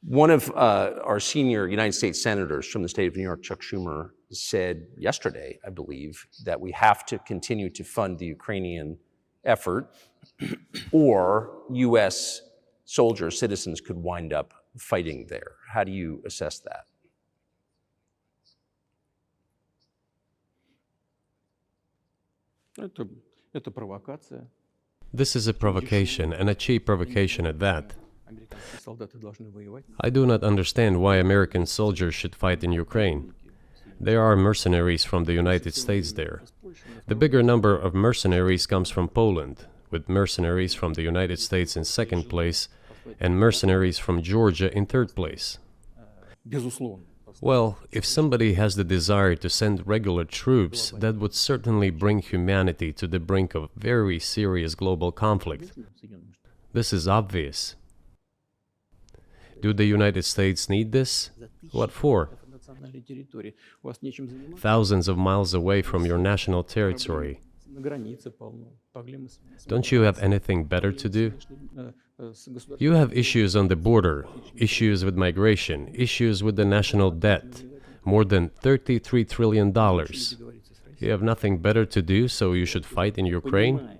One of our senior United States senators from the state of New York, Chuck Schumer, said yesterday, I believe, that we have to continue to fund the Ukrainian effort or U.S. soldiers, citizens could wind up fighting there. How do you assess that? This is a provocation, and a cheap provocation at that. I do not understand why American soldiers should fight in Ukraine. There are mercenaries from the United States there. The bigger number of mercenaries comes from Poland, with mercenaries from the United States in second place, and mercenaries from Georgia in third place. Well, if somebody has the desire to send regular troops, that would certainly bring humanity to the brink of very serious global conflict. This is obvious. Do the United States need this? What for? Thousands of miles away from your national territory. Don't you have anything better to do? You have issues on the border, issues with migration, issues with the national debt, more than $33 trillion. You have nothing better to do, so you should fight in Ukraine?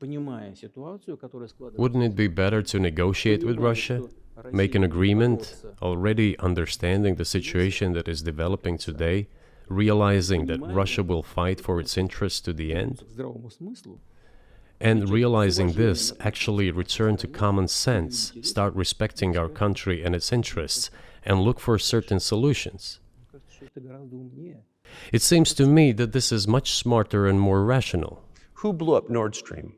Wouldn't it be better to negotiate with Russia? Make an agreement, already understanding the situation that is developing today, realizing that Russia will fight for its interests to the end? And realizing this, actually return to common sense, start respecting our country and its interests, and look for certain solutions. It seems to me that this is much smarter and more rational. Who blew up Nord Stream?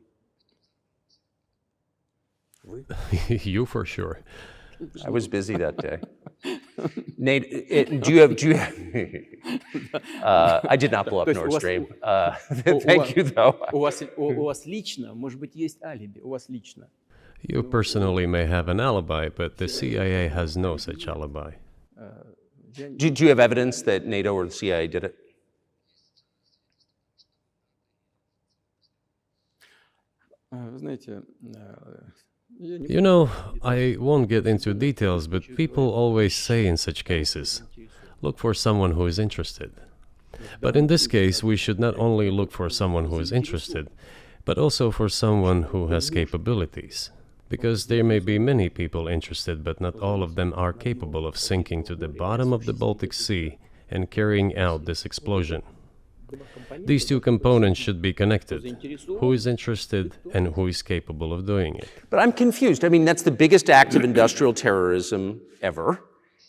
You for sure. I was busy that day. Nate, do you have I did not blow up Nord Stream. Thank you, though. You personally may have an alibi, but the CIA has no such alibi. Do you have evidence that NATO or the CIA did it? You know, I won't get into details, but people always say in such cases, look for someone who is interested. But in this case, we should not only look for someone who is interested, but also for someone who has capabilities. Because there may be many people interested, but not all of them are capable of sinking to the bottom of the Baltic Sea and carrying out this explosion. These two components should be connected. Who is interested and who is capable of doing it? But I'm confused. I mean, that's the biggest act of industrial terrorism ever,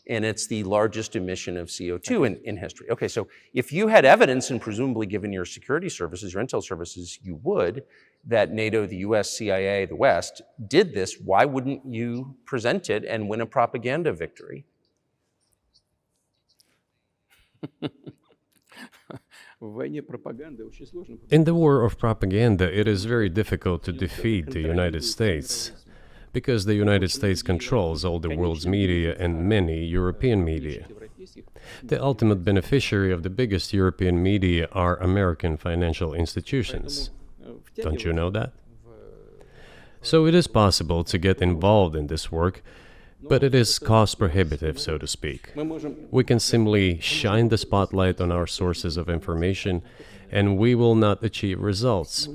and it's the largest emission of CO2 in history. Okay, so if you had evidence, and presumably given your security services, your intel services, you would, that NATO, the US, CIA, the West, did this, why wouldn't you present it and win a propaganda victory? In the war of propaganda, it is very difficult to defeat the United States, because the United States controls all the world's media and many European media. The ultimate beneficiary of the biggest European media are American financial institutions. Don't you know that? So it is possible to get involved in this work, but it is cost prohibitive, so to speak. We can simply shine the spotlight on our sources of information, and we will not achieve results.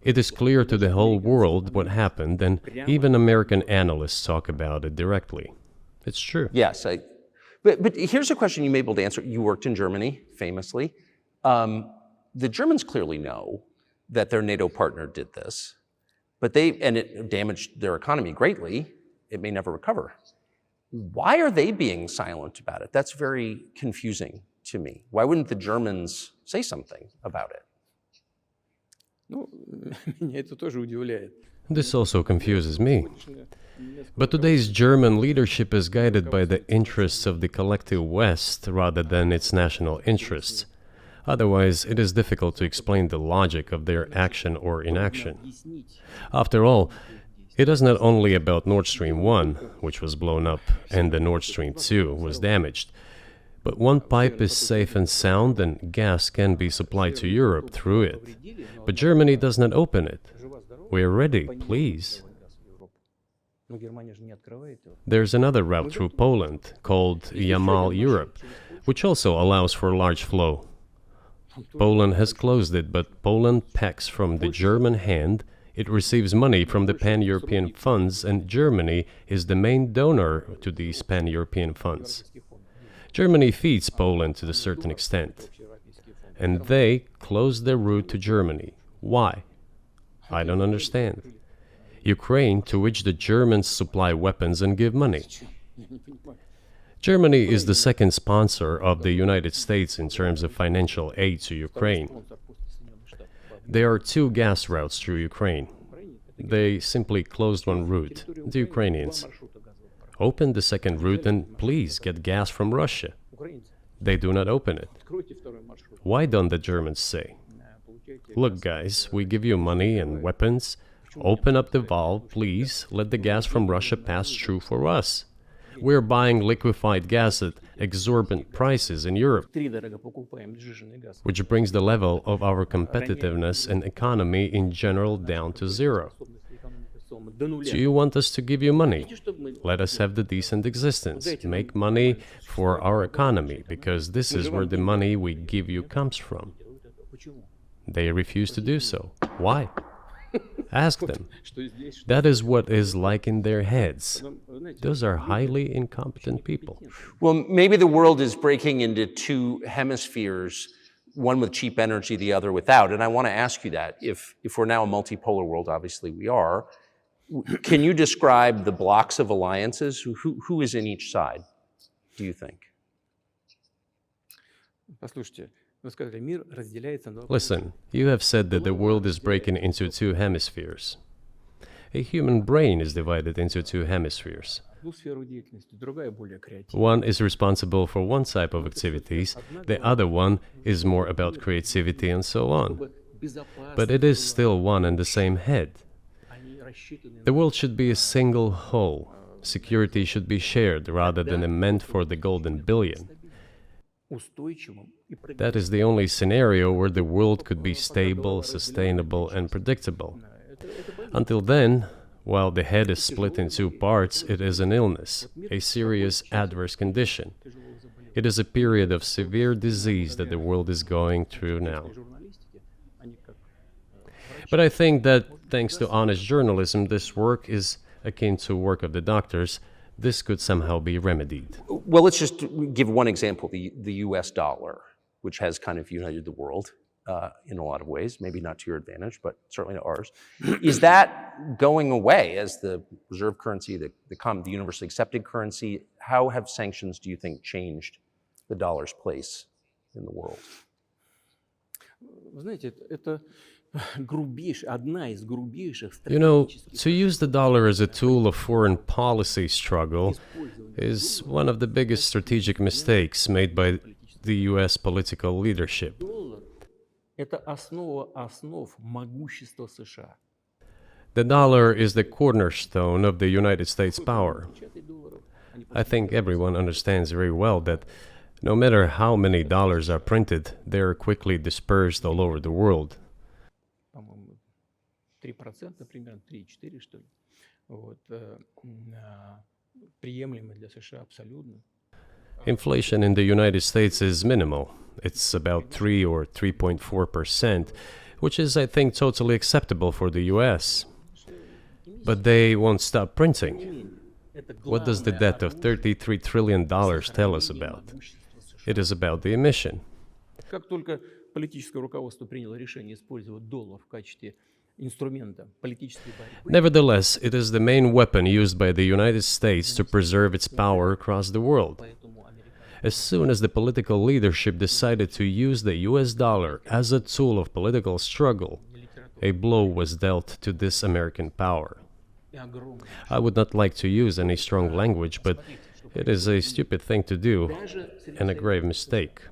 It is clear to the whole world what happened, and even American analysts talk about it directly. It's true. Yes, but here's a question you may be able to answer. You worked in Germany, famously. The Germans clearly know that their NATO partner did this, and it damaged their economy greatly. It may never recover. Why are they being silent about it? That's very confusing to me. Why wouldn't the Germans say something about it? This also confuses me. But today's German leadership is guided by the interests of the collective West rather than its national interests. Otherwise, it is difficult to explain the logic of their action or inaction. After all, it is not only about Nord Stream 1, which was blown up, and the Nord Stream 2 was damaged. But one pipe is safe and sound, and gas can be supplied to Europe through it. But Germany does not open it. We are ready, please. There's another route through Poland called Yamal Europe, which also allows for large flow. Poland has closed it, but Poland packs from the German hand. It receives money from the pan-European funds, and Germany is the main donor to these pan-European funds. Germany feeds Poland to a certain extent, and they close their route to Germany. Why? I don't understand. Ukraine, to which the Germans supply weapons and give money. Germany is the second sponsor of the United States in terms of financial aid to Ukraine. There are two gas routes through Ukraine. They simply closed one route, the Ukrainians. Open the second route and please get gas from Russia. They do not open it. Why don't the Germans say, look guys, we give you money and weapons, open up the valve, please, let the gas from Russia pass through for us. We're buying liquefied gas at exorbitant prices in Europe, which brings the level of our competitiveness and economy in general down to zero. Do you want us to give you money? Let us have the decent existence. Make money for our economy, because this is where the money we give you comes from. They refuse to do so. Why? Ask them. That is what is like in their heads. Those are highly incompetent people. Well, maybe the world is breaking into two hemispheres, one with cheap energy, the other without. And I want to ask you that. If we're now a multipolar world, obviously we are, can you describe the blocks of alliances? Who is in each side, do you think? Listen, you have said that the world is breaking into two hemispheres. A human brain is divided into two hemispheres. One is responsible for one type of activities, the other one is more about creativity and so on. But it is still one and the same head. The world should be a single whole. Security should be shared rather than meant for the golden billion. That is the only scenario where the world could be stable, sustainable, and predictable. Until then, while the head is split in two parts, it is an illness, a serious adverse condition. It is a period of severe disease that the world is going through now. But I think that, thanks to honest journalism, this work is akin to work of the doctors. This could somehow be remedied. Well, let's just give one example, the US dollar, which has kind of united the world in a lot of ways, maybe not to your advantage, but certainly to ours. Is that going away as the reserve currency, the universally accepted currency? How have sanctions, do you think, changed the dollar's place in the world? You know, to use the dollar as a tool of foreign policy struggle is one of the biggest strategic mistakes made by the US political leadership. The dollar is the cornerstone of the United States power. I think everyone understands very well that no matter how many dollars are printed, they are quickly dispersed all over the world. Inflation in the United States is minimal. It's about 3 or 3.4%, which is, I think, totally acceptable for the US. But they won't stop printing. What does the debt of $33 trillion tell us about? It is about the emission. Nevertheless, it is the main weapon used by the United States to preserve its power across the world. As soon as the political leadership decided to use the US dollar as a tool of political struggle, a blow was dealt to this American power. I would not like to use any strong language, but it is a stupid thing to do and a grave mistake.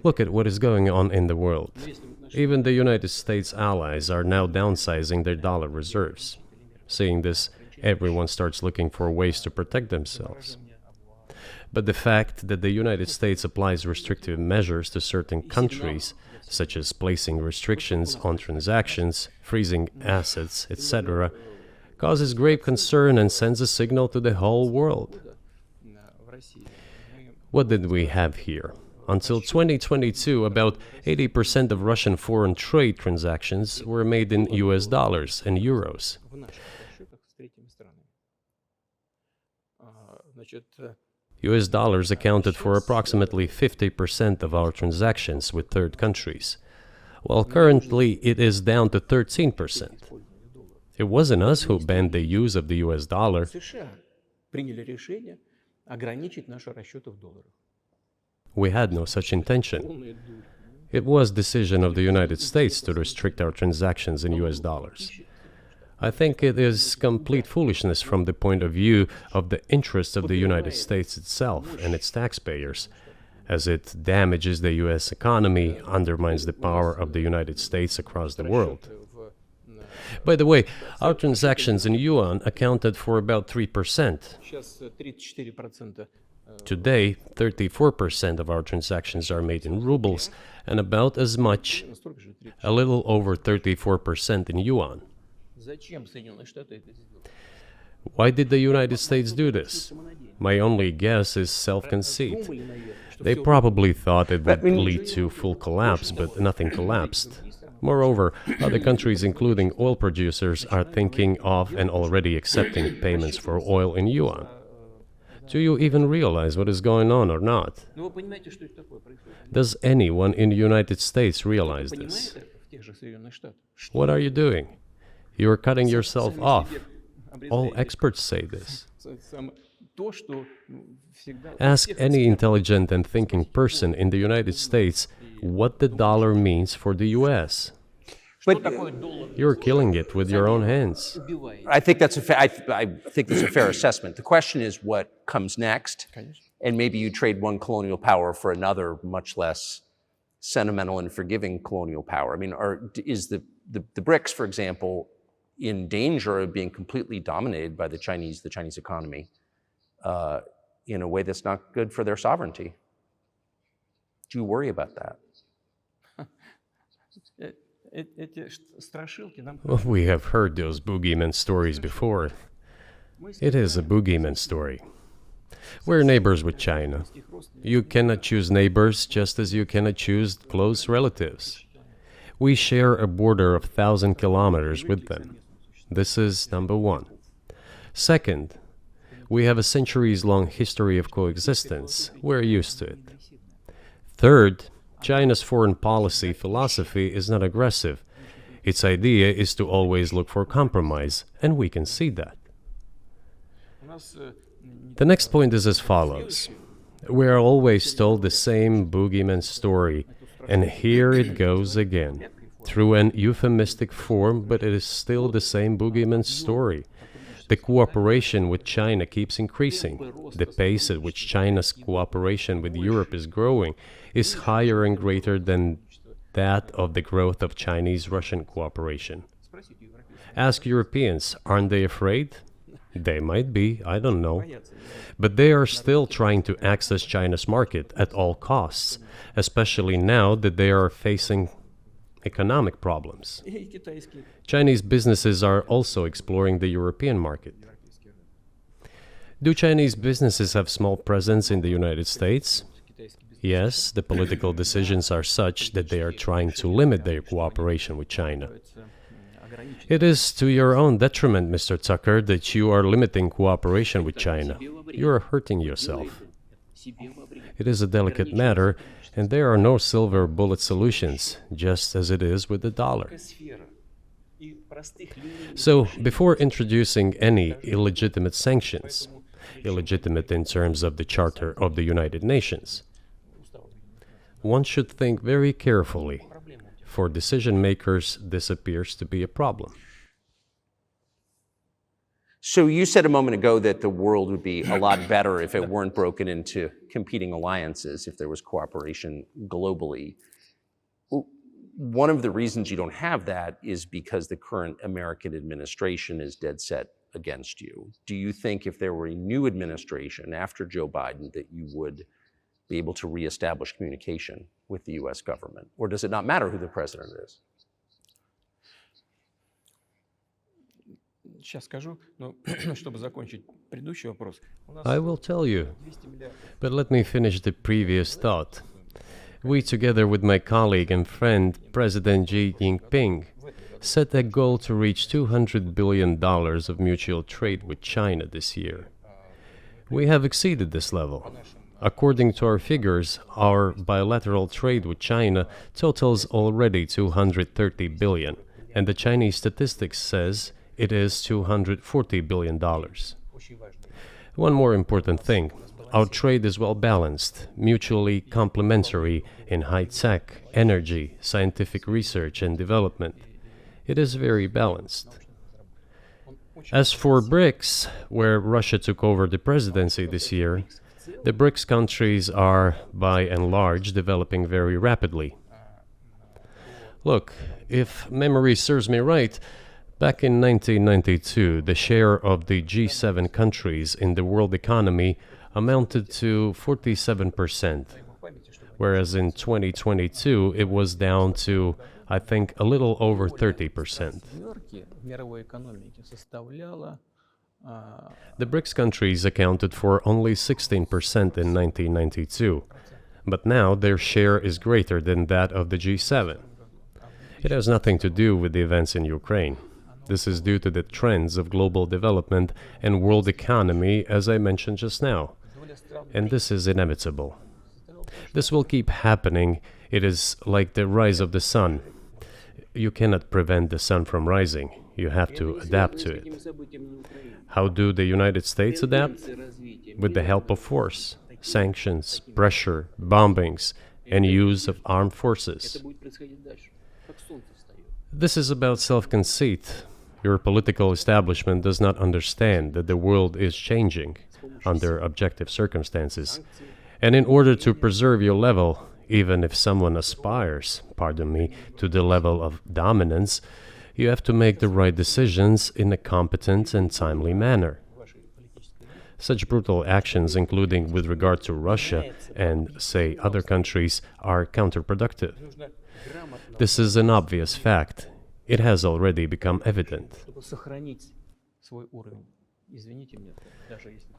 Look at what is going on in the world. Even the United States allies are now downsizing their dollar reserves. Seeing this, everyone starts looking for ways to protect themselves. But the fact that the United States applies restrictive measures to certain countries, such as placing restrictions on transactions, freezing assets, etc., causes grave concern and sends a signal to the whole world. What did we have here? Until 2022, about 80% of Russian foreign trade transactions were made in US dollars and euros. US dollars accounted for approximately 50% of our transactions with third countries, while currently it is down to 13%. It wasn't us who banned the use of the US dollar. We had no such intention. It was decision of the United States to restrict our transactions in US dollars. I think it is complete foolishness from the point of view of the interests of the United States itself and its taxpayers, as it damages the US economy, undermines the power of the United States across the world. By the way, our transactions in yuan accounted for about 3%. Today, 34% of our transactions are made in rubles, and about as much, a little over 34% in yuan. Why did the United States do this? My only guess is self-conceit. They probably thought it would lead to full collapse, but nothing collapsed. Moreover, other countries, including oil producers, are thinking of and already accepting payments for oil in yuan. Do you even realize what is going on or not? Does anyone in the United States realize this? What are you doing? You are cutting yourself off. All experts say this. Ask any intelligent and thinking person in the United States what the dollar means for the US. But You're killing it with your own hands. I think that's I think that's a fair assessment. The question is what comes next, and maybe you trade one colonial power for another, much less sentimental and forgiving colonial power. I mean, is the BRICS, for example, in danger of being completely dominated by the Chinese economy in a way that's not good for their sovereignty? Do you worry about that? Well, we have heard those boogeyman stories before. It is a boogeyman story. We're neighbors with China. You cannot choose neighbors just as you cannot choose close relatives. We share a border of 1,000 kilometers with them. This is number one. Second, we have a centuries-long history of coexistence. We're used to it. Third, China's foreign policy philosophy is not aggressive. Its idea is to always look for compromise, and we can see that. The next point is as follows. We are always told the same boogeyman story, and here it goes again, through an euphemistic form, but it is still the same boogeyman story. The cooperation with China keeps increasing. The pace at which China's cooperation with Europe is growing is higher and greater than that of the growth of Chinese-Russian cooperation. Ask Europeans, aren't they afraid? They might be, I don't know. But they are still trying to access China's market at all costs, especially now that they are facing economic problems. Chinese businesses are also exploring the European market. Do Chinese businesses have small presence in the United States? Yes, the political decisions are such that they are trying to limit their cooperation with China. It is to your own detriment, Mr. Tucker, that you are limiting cooperation with China. You are hurting yourself. It is a delicate matter, and there are no silver bullet solutions, just as it is with the dollar. So, before introducing any illegitimate sanctions, illegitimate in terms of the Charter of the United Nations, one should think very carefully. For decision makers, this appears to be a problem. So you said a moment ago that the world would be a lot better if it weren't broken into competing alliances, if there was cooperation globally. One of the reasons you don't have that is because the current American administration is dead set against you, do you think if there were a new administration after Joe Biden that you would be able to reestablish communication with the US government? Or does it not matter who the president is? Сейчас скажу, но чтобы закончить предыдущий вопрос. I will tell you, but let me finish the previous thought. We, together with my colleague and friend, President Xi Jinping, set a goal to reach $200 billion of mutual trade with China this year. We have exceeded this level. According to our figures, our bilateral trade with China totals already $230 billion, and the Chinese statistics says it is $240 billion. One more important thing. Our trade is well balanced, mutually complementary in high-tech, energy, scientific research and development. It is very balanced. As for BRICS, where Russia took over the presidency this year, the BRICS countries are, by and large, developing very rapidly. Look, if memory serves me right, back in 1992, the share of the G7 countries in the world economy amounted to 47%, whereas in 2022 it was down to, I think, a little over 30%. The BRICS countries accounted for only 16% in 1992, but now their share is greater than that of the G7. It has nothing to do with the events in Ukraine. This is due to the trends of global development and world economy, as I mentioned just now. And this is inevitable. This will keep happening. It is like the rise of the sun. You cannot prevent the sun from rising. You have to adapt to it. How do the United States adapt? With the help of force, sanctions, pressure, bombings, and use of armed forces. This is about self-conceit. Your political establishment does not understand that the world is changing under objective circumstances. And in order to preserve your level, even if someone aspires, pardon me, to the level of dominance, you have to make the right decisions in a competent and timely manner. Such brutal actions, including with regard to Russia and, say, other countries, are counterproductive. This is an obvious fact. It has already become evident.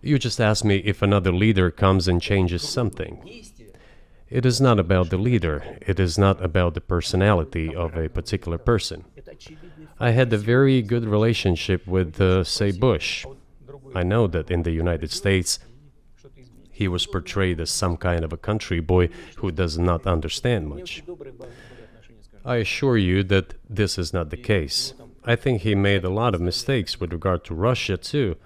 You just asked me if another leader comes and changes something. It is not about the leader. It is not about the personality of a particular person. I had a very good relationship with, say, Bush. I know that in the United States, he was portrayed as some kind of a country boy who does not understand much. I assure you that this is not the case. I think he made a lot of mistakes with regard to Russia, too.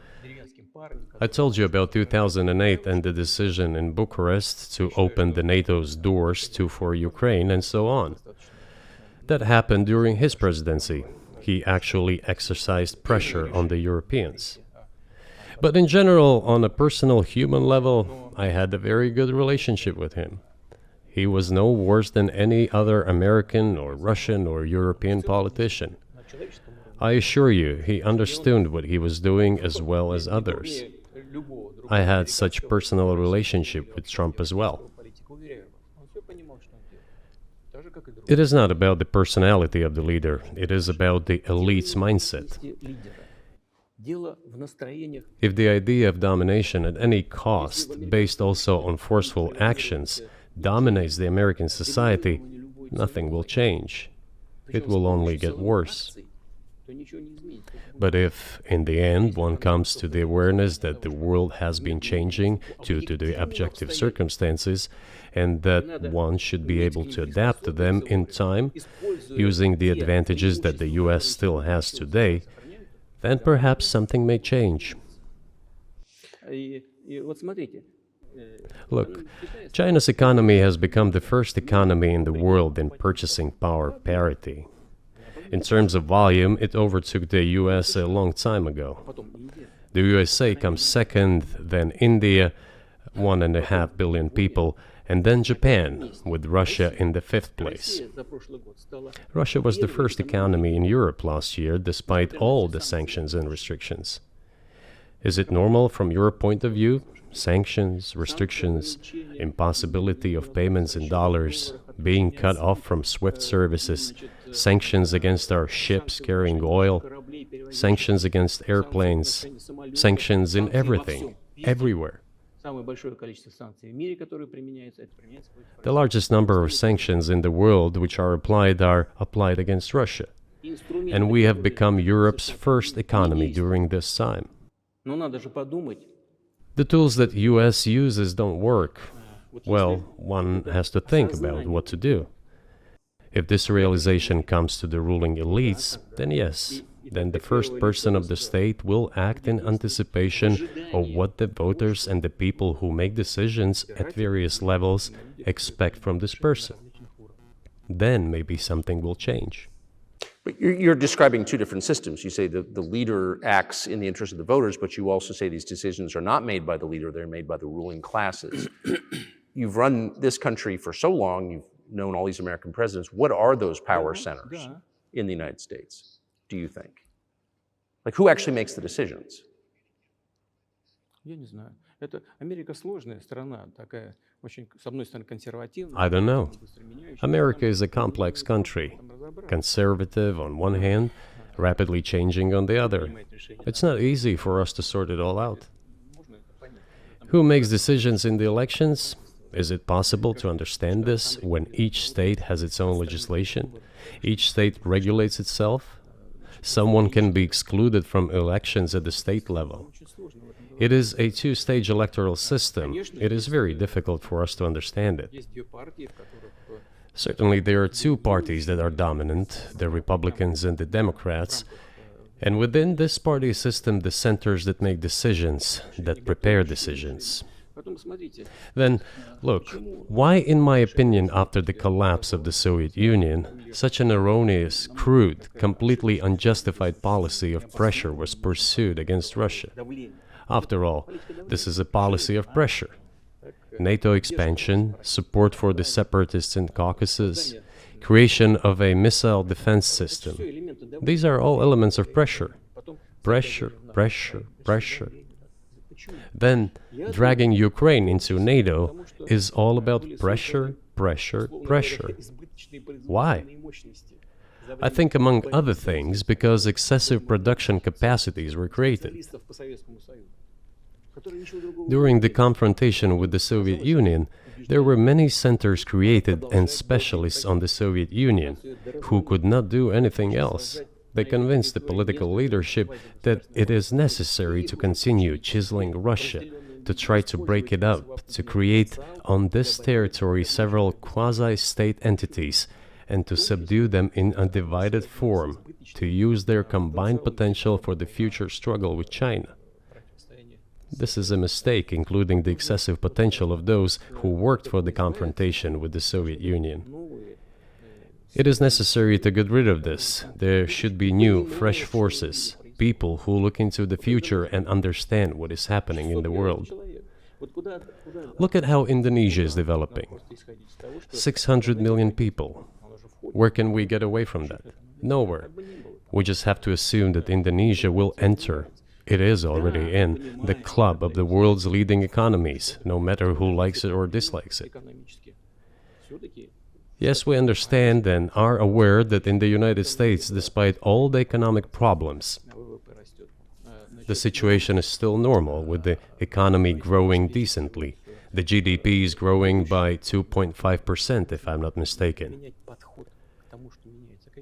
I told you about 2008 and the decision in Bucharest to open the NATO's doors for Ukraine and so on. That happened during his presidency. He actually exercised pressure on the Europeans. But in general, on a personal human level, I had a very good relationship with him. He was no worse than any other American or Russian or European politician. I assure you, he understood what he was doing as well as others. I had such personal relationship with Trump as well. It is not about the personality of the leader, it is about the elite's mindset. If the idea of domination at any cost, based also on forceful actions, dominates the American society, nothing will change. It will only get worse. But if, in the end, one comes to the awareness that the world has been changing due to the objective circumstances, and that one should be able to adapt to them in time, using the advantages that the US still has today, then perhaps something may change. Look, China's economy has become the first economy in the world in purchasing power parity. In terms of volume, it overtook the US a long time ago. The USA comes second, then India, 1.5 billion people, and then Japan, with Russia in the 5th place. Russia was the first economy in Europe last year, despite all the sanctions and restrictions. Is it normal from your point of view? Sanctions, restrictions, impossibility of payments in dollars, being cut off from SWIFT services, sanctions against our ships carrying oil, sanctions against airplanes, sanctions in everything, everywhere. The largest number of sanctions in the world which are applied against Russia. And we have become Europe's first economy during this time. The tools that US uses don't work. Well, one has to think about what to do. If this realization comes to the ruling elites, then yes, then the first person of the state will act in anticipation of what the voters and the people who make decisions at various levels expect from this person. Then maybe something will change. But you're describing two different systems. You say the leader acts in the interest of the voters, but you also say these decisions are not made by the leader, they're made by the ruling classes. You've run this country for so long, you've known all these American presidents. What are those power centers in the United States, do you think? Like, who actually makes the decisions? I don't know. America is a complex country, conservative on one hand, rapidly changing on the other. It's not easy for us to sort it all out. Who makes decisions in the elections? Is it possible to understand this when each state has its own legislation? Each state regulates itself? Someone can be excluded from elections at the state level. It is a two-stage electoral system. It is very difficult for us to understand it. Certainly, there are two parties that are dominant, the Republicans and the Democrats, and within this party system, the centers that make decisions, that prepare decisions. Then, look, why, in my opinion, after the collapse of the Soviet Union, such an erroneous, crude, completely unjustified policy of pressure was pursued against Russia? After all, this is a policy of pressure. NATO expansion, support for the separatists in Caucasus, creation of a missile defense system. These are all elements of pressure. Pressure, pressure, pressure. Then, dragging Ukraine into NATO is all about pressure, pressure, pressure. Why? I think, among other things, because excessive production capacities were created. During the confrontation with the Soviet Union, there were many centers created and specialists on the Soviet Union who could not do anything else. They convinced the political leadership that it is necessary to continue chiseling Russia, to try to break it up, to create on this territory several quasi-state entities, and to subdue them in a divided form, to use their combined potential for the future struggle with China. This is a mistake, including the excessive potential of those who worked for the confrontation with the Soviet Union. It is necessary to get rid of this. There should be new, fresh forces, people who look into the future and understand what is happening in the world. Look at how Indonesia is developing. 600 million people. Where can we get away from that? Nowhere. We just have to assume that Indonesia will enter, it is already in, the club of the world's leading economies, no matter who likes it or dislikes it. Yes, we understand and are aware that in the United States, despite all the economic problems, the situation is still normal, with the economy growing decently. The GDP is growing by 2.5%, if I'm not mistaken.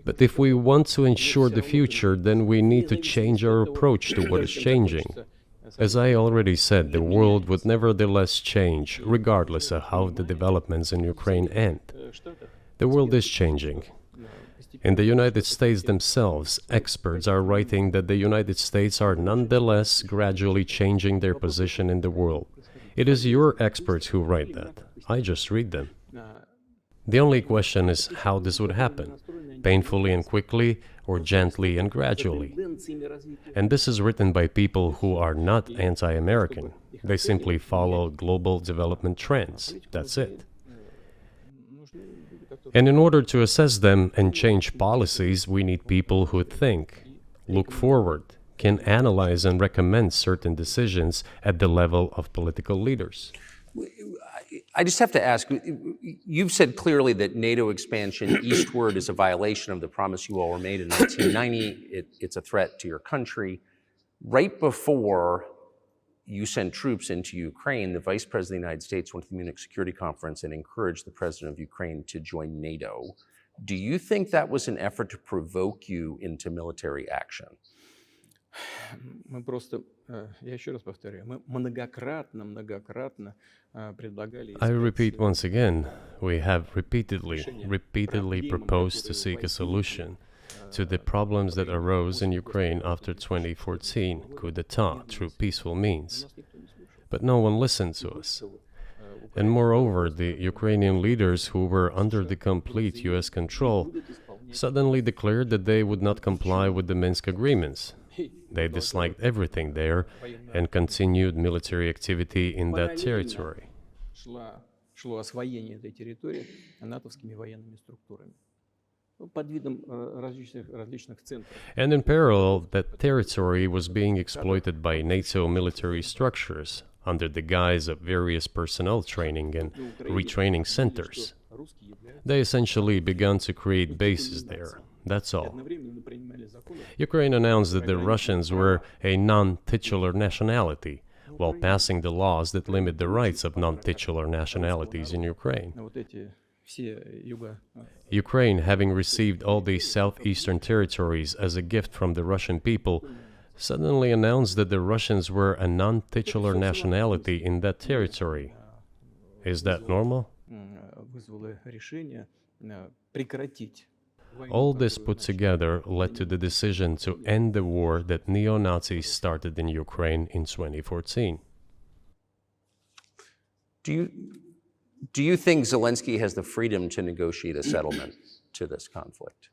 But if we want to ensure the future, then we need to change our approach to what is changing. As I already said, the world would nevertheless change, regardless of how the developments in Ukraine end. The world is changing. In the United States themselves, experts are writing that the United States are nonetheless gradually changing their position in the world. It is your experts who write that. I just read them. The only question is how this would happen, painfully and quickly, or gently and gradually. And this is written by people who are not anti-American. They simply follow global development trends. That's it. And in order to assess them and change policies, we need people who think, look forward, can analyze and recommend certain decisions at the level of political leaders. I just have to ask, you've said clearly that NATO expansion eastward is a violation of the promise you all were made in 1990. It's a threat to your country. Right before you sent troops into Ukraine, the Vice President of the United States went to the Munich Security Conference and encouraged the President of Ukraine to join NATO. Do you think that was an effort to provoke you into military action? Мы просто, я еще раз повторяю, мы многократно предлагали... I repeat once again, we have repeatedly proposed to seek a solution to the problems that arose in Ukraine after 2014 coup d'etat through peaceful means. But no one listened to us. And moreover, the Ukrainian leaders who were under the complete US control suddenly declared that they would not comply with the Minsk agreements. They disliked everything there and continued military activity in that territory. Шло освоение этой территории натовскими военными структурами. Под видом различных центров. And in parallel, that territory was being exploited by NATO military structures under the guise of various personnel training and retraining centers. They essentially began to create bases there. That's all. Ukraine announced that the Russians were a non-titular nationality, while passing the laws that limit the rights of non-titular nationalities in Ukraine. Ukraine, having received all these southeastern territories as a gift from the Russian people, suddenly announced that the Russians were a non-titular nationality in that territory. Is that normal? All this put together led to the decision to end the war that neo-Nazis started in Ukraine in 2014. Do you think Zelensky has the freedom to negotiate a settlement to this conflict?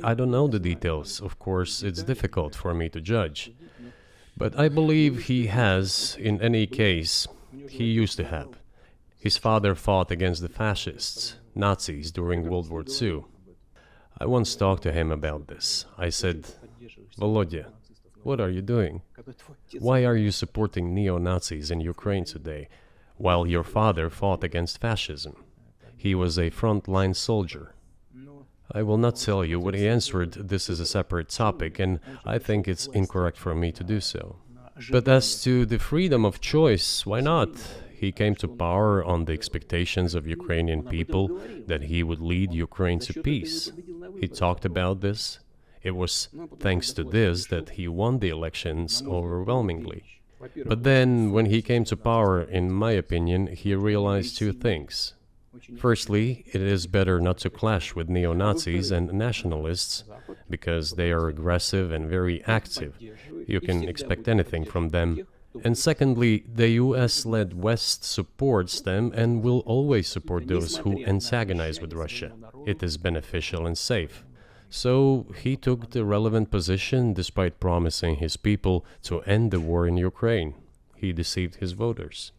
I don't know the details. Of course, it's difficult for me to judge. But I believe he has, in any case, he used to have. His father fought against the fascists, Nazis, during World War II. I once talked to him about this. I said, Volodya, what are you doing? Why are you supporting neo-Nazis in Ukraine today, while your father fought against fascism? He was a front-line soldier. I will not tell you what he answered. This is a separate topic, and I think it's incorrect for me to do so. But as to the freedom of choice, why not? He came to power on the expectations of Ukrainian people that he would lead Ukraine to peace. He talked about this. It was thanks to this that he won the elections overwhelmingly. But then, when he came to power, in my opinion, he realized two things. Firstly, it is better not to clash with neo-Nazis and nationalists, because they are aggressive and very active. You can expect anything from them. And secondly, the US-led West supports them and will always support those who antagonize with Russia. It is beneficial and safe. So he took the relevant position despite promising his people to end the war in Ukraine. He deceived his voters.